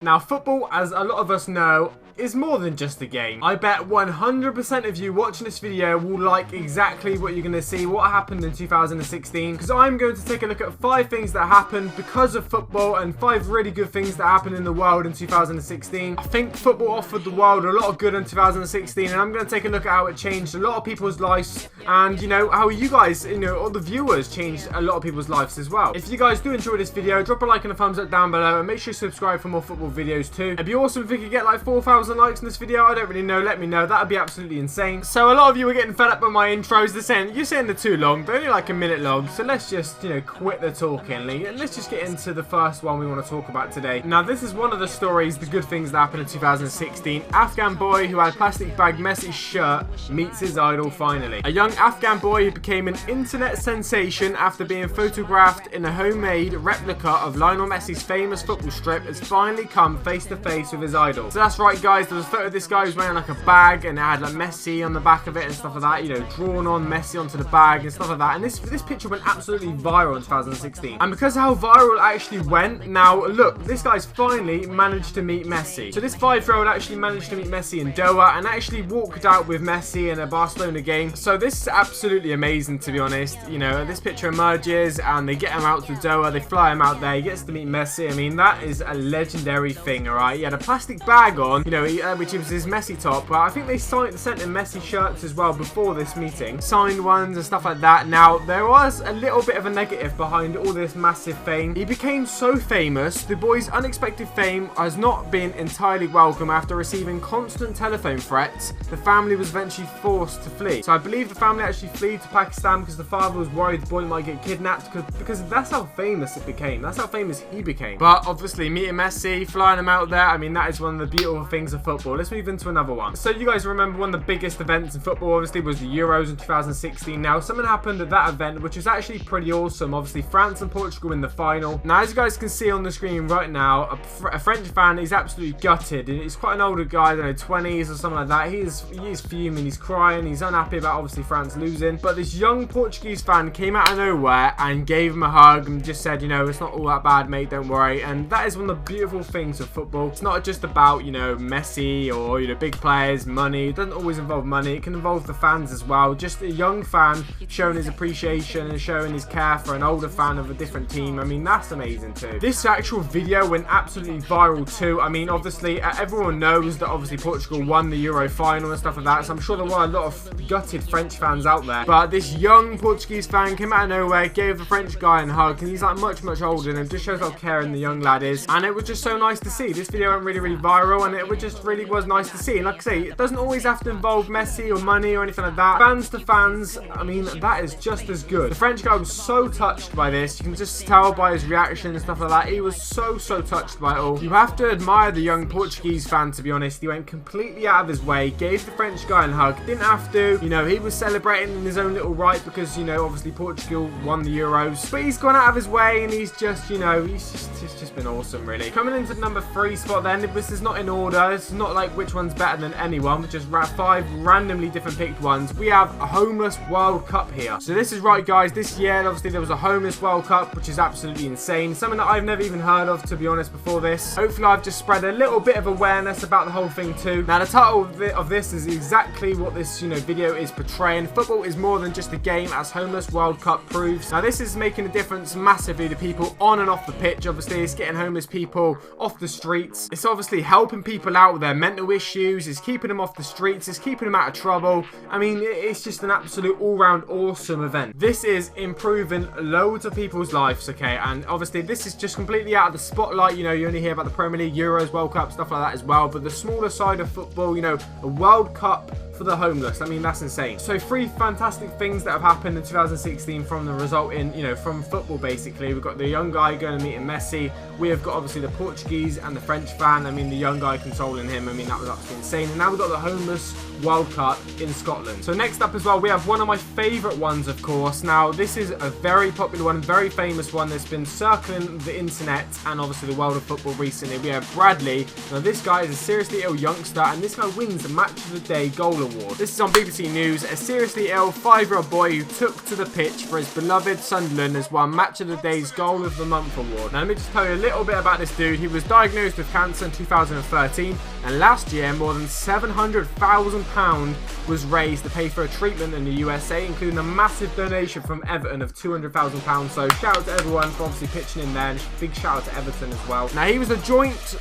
Now, football, as a lot of us know, is more than just a game. I bet 100% of you watching this video will like exactly what you're going to see, what happened in 2016, because I'm going to take a look at 5 things that happened because of football and 5 really good things that happened in the world in 2016. I think football offered the world a lot of good in 2016, and I'm going to take a look at how it changed a lot of people's lives, and how you guys, all the viewers changed a lot of people's lives as well. If you guys do enjoy this video, drop a like and a thumbs up down below, and make sure you subscribe for more football videos too. It'd be awesome if we could get like 4,000 likes in this video. I don't really know, let me know, that'd be absolutely insane. So a lot of you are getting fed up with my intros. They're saying you're saying they're too long, they're only like a minute long, so let's just quit the talking and let's just get into the first one we want to talk about today. Now, this is one of the stories, the good things that happened in 2016. Afghan boy who had plastic bag Messi's shirt meets his idol finally. A young Afghan boy who became an internet sensation after being photographed in a homemade replica of Lionel Messi's famous football strip has finally come face to face with his idol. So that's right, guys, there was a photo of this guy who's wearing like a bag and it had like Messi on the back of it and stuff like that, drawn on Messi onto the bag and stuff like that. And this picture went absolutely viral in 2016. And because of how viral it actually went, now look, this guy's finally managed to meet Messi. So this 5-year-old actually managed to meet Messi in Doha and actually walked out with Messi in a Barcelona game. So this is absolutely amazing, to be honest. This picture emerges and they get him out to Doha, they fly him out there, he gets to meet Messi. I mean, that is a legendary thing, alright? He had a plastic bag on, which was his Messi top, but I think they sent him Messi shirts as well before this meeting. Signed ones and stuff like that. Now, there was a little bit of a negative behind all this massive fame. He became so famous, the boy's unexpected fame has not been entirely welcome. After receiving constant telephone threats, the family was eventually forced to flee. So I believe the family actually fled to Pakistan because the father was worried the boy might get kidnapped, because that's how famous it became. That's how famous he became. But obviously, meeting Messi, flying him out there, I mean, that is one of the beautiful things of football. Let's move into another one. So you guys remember one of the biggest events in football, obviously, was the Euros in 2016. Now, something happened at that event, which was actually pretty awesome. Obviously, France and Portugal in the final. Now, as you guys can see on the screen right now, a French fan is absolutely gutted. He's quite an older guy, I don't know, 20s or something like that. He is fuming, he's crying, he's unhappy about, obviously, France losing. But this young Portuguese fan came out of nowhere and gave him a hug and just said, it's not all that bad, mate, don't worry. And that is one of the beautiful things of football. It's not just about, Messi or, big players, money. It doesn't always involve money. It can involve the fans as well. Just a young fan showing his appreciation and showing his care for an older fan of a different team. I mean, that's amazing too. This actual video went absolutely viral too. I mean, obviously, everyone knows that obviously Portugal won the Euro final and stuff like that. So I'm sure there were a lot of gutted French fans out there. But this young Portuguese fan came out of nowhere, gave the French guy a hug, and he's like much older, and it just shows how caring the young lad is. And it was just so nice to see. This video went really viral, and it just really was nice to see. And like I say, it doesn't always have to involve Messi or money or anything like that. Fans to fans, I mean, that is just as good. The French guy was so touched by this. You can just tell by his reaction and stuff like that. He was so touched by it all. You have to admire the young Portuguese fan, to be honest. He went completely out of his way, gave the French guy a hug. Didn't have to. He was celebrating in his own little right because, obviously Portugal won the Euros. But he's gone out of his way and he's just, it's just been awesome, really. Coming into the number 3 spot then, this is not in order. It's not like which one's better than anyone, but just 5 randomly different picked ones. We have a homeless World Cup here. So this is right, guys. This year, obviously, there was a homeless World Cup, which is absolutely insane. Something that I've never even heard of, to be honest, before this. Hopefully, I've just spread a little bit of awareness about the whole thing too. Now, the title of this is exactly what this, video is portraying. Football is more than just a game, as Homeless World Cup proves. Now, this is making a difference massively to people on and off the pitch. Obviously, it's getting homeless people off the streets. It's obviously helping people out with their mental issues. It's keeping them off the streets. It's keeping them out of trouble. I mean, it's just an absolute all-round awesome event. This is improving loads of people's lives, okay? And obviously, this is just completely out of the spotlight. You only hear about the Premier League, Euros, World Cup, stuff like that as well. But the smaller side of football, a World Cup for the homeless. I mean, that's insane. So 3 fantastic things that have happened in 2016 from the result in, from football, basically. We've got the young guy going and meeting Messi. We have got, obviously, the Portuguese and the French fan. I mean, the young guy consoling him. I mean, that was absolutely insane. And now we've got the homeless World Cup in Scotland. So next up as well, we have one of my favourite ones, of course. Now, this is a very popular one, very famous one that's been circling the internet and obviously the world of football recently. We have Bradley. Now, this guy is a seriously ill youngster, and this guy wins the Match of the Day goal award. This is on BBC News. A seriously ill 5-year-old boy who took to the pitch for his beloved Sunderland has won Match of the Day's Goal of the Month award. Now let me just tell you a little bit about this dude. He was diagnosed with cancer in 2013, and last year more than £700,000 was raised to pay for a treatment in the USA, including a massive donation from Everton of £200,000. So shout out to everyone for obviously pitching in there, and big shout out to Everton as well. Now he was a joint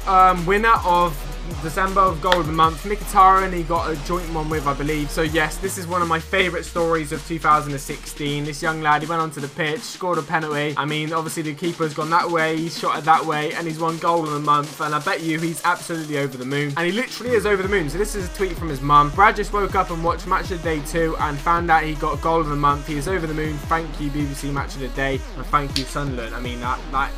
winner of December of Goal of the Month. Mkhitaryan, he got a joint one with, I believe. So yes, this is one of my favourite stories of 2016. This young lad, he went onto the pitch, scored a penalty. I mean, obviously the keeper's gone that way, he's shot it that way, and he's won Goal of the Month. And I bet you he's absolutely over the moon. And he literally is over the moon. So this is a tweet from his mum. Brad just woke up and watched Match of the Day 2 and found out he got Goal of the Month. He is over the moon. Thank you, BBC Match of the Day, and thank you, Sunderland. I mean,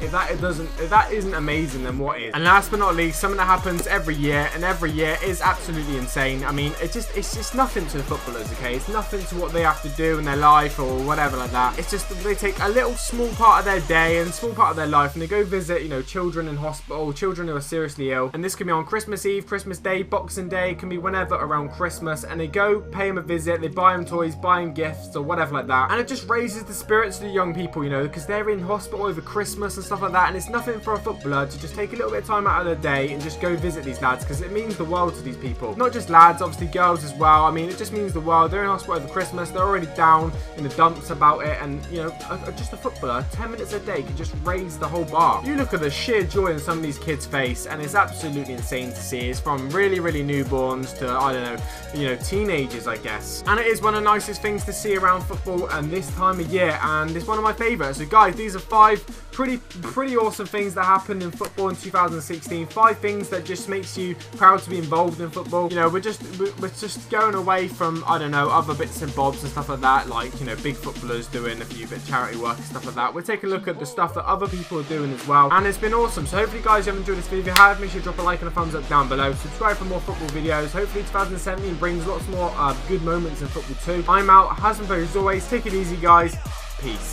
if that isn't amazing, then what is? And last but not least, something that happens every year, and every year is absolutely insane. I mean, it's just nothing to the footballers, okay? It's nothing to what they have to do in their life or whatever like that. It's just they take a little small part of their day and a small part of their life, and they go visit, you know, children in hospital, children who are seriously ill. And this can be on Christmas Eve, Christmas Day, Boxing Day. It can be whenever around Christmas, and they go pay them a visit. They buy them toys, buy them gifts, or whatever like that. And it just raises the spirits of the young people, you know, because they're in hospital over Christmas and stuff like that. And it's nothing for a footballer to just take a little bit of time out of their day and just go visit these lads, because it means the world to these people. Not just lads, obviously girls as well. I mean, it just means the world. They're in hospital over Christmas. They're already down in the dumps about it, and you know, just a footballer, 10 minutes a day can just raise the whole bar. You look at the sheer joy in some of these kids' face, and it's absolutely insane to see. It's from really newborns to, I don't know, you know, teenagers, I guess. And it is one of the nicest things to see around football and this time of year, and it's one of my favourites. So guys, these are 5 pretty awesome things that happened in football in 2016. 5 things that just makes you proud to be involved in football. You know, we're just going away from, I don't know, other bits and bobs and stuff like that, like, you know, big footballers doing a few bit of charity work and stuff like that. We're taking a look at the stuff that other people are doing as well, and it's been awesome. So hopefully guys, you have enjoyed this video. If you have, make sure you drop a like and a thumbs up down below. Subscribe for more football videos. Hopefully 2017 brings lots more good moments in football too. I'm out. Has been as always. Take it easy guys. Peace.